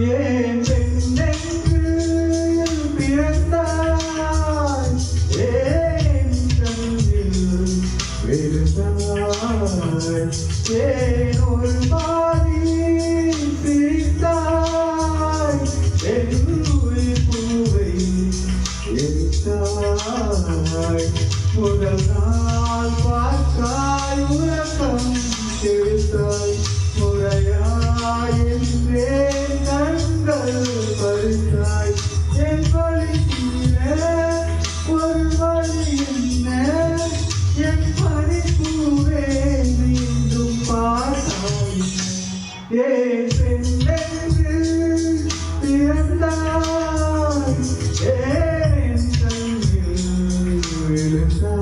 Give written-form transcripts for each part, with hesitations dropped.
ஏன் பெண்ணென்று பிறந்தாய், ஏன் கண்ணில் விழுந்தாய், ஏன் ஒரு பாதி சிரித்தாய், என் உயிர் பூவை எரித்தாய். முதல் நாள் பார்த்தாய் உறக்கம் கெடுத்தாய், முறையாய் என்றே கண்கள் பறித்தாய். என் வழி ஒரு வழி என்ன, என் பறிப்பூவே மீண்டும் பார்த்தாய். ஏன் பெண்ணென்று பிறந்தாய், ஏன் கண்ணில் விழுந்தாய்.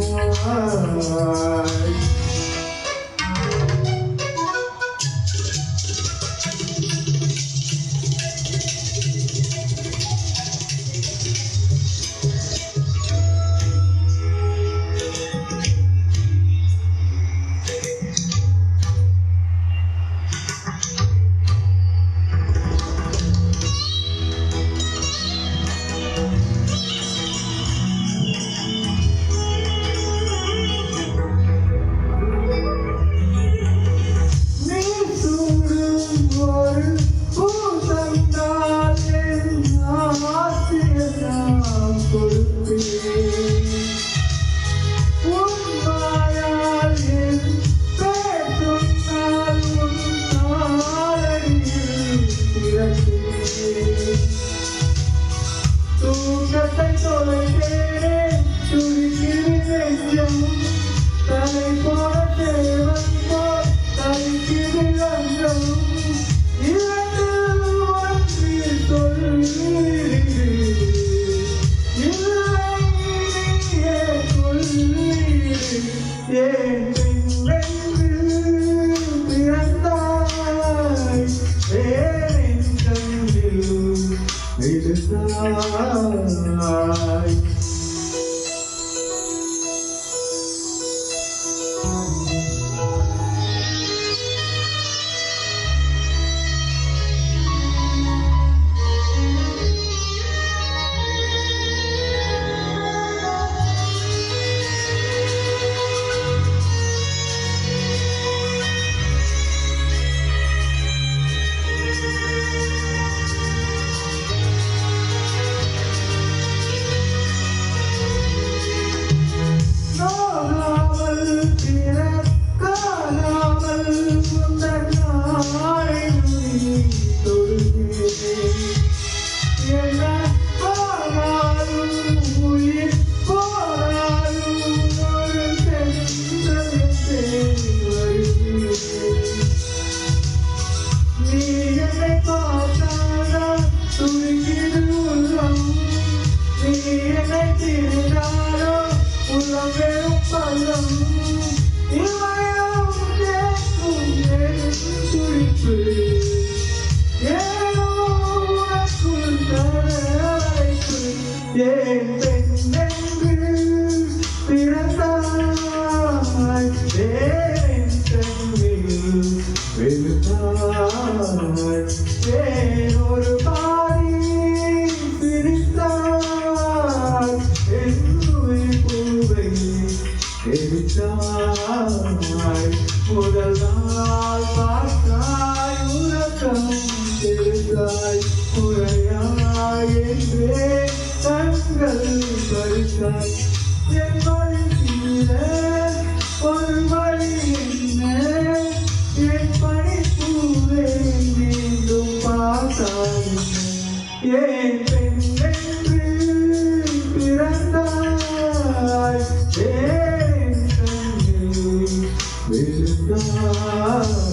தூக்கத்தை தொலைத்தேனே துடிக்கிறேன் நெஞ்சம், தலை போல தேவன் போல் தலிக்குது அங்கம். இரண்டு ஒன்றில் சொல்லிடு, இல்லை நீயே சொல்லிடு. ஏன் பெண்ணென்று பிறந்தாய், ஏன் கண்ணில் விழுந்தாய். ஏன் பெண்ணென்று பிறந்தாய், ஏன் கண்ணில் விழுந்தாய், ஏன் ஒரு பாதி சிரித்தாய், என் உயிர் பூவை எரித்தாய். முதல் நாள் பார்த்தாய் உறக்கம் கெடுத்தாய், முறையாய் என்றே கண்கள் பறித்தாய். என் வழி ஒரு வழி என்ன, என் பணிப்பூவே மீண்டும் பார்த்தாய். ஏன் பெண்ணென்று பிறந்தாய், ஏன் கண்ணில் விழுந்தாய்.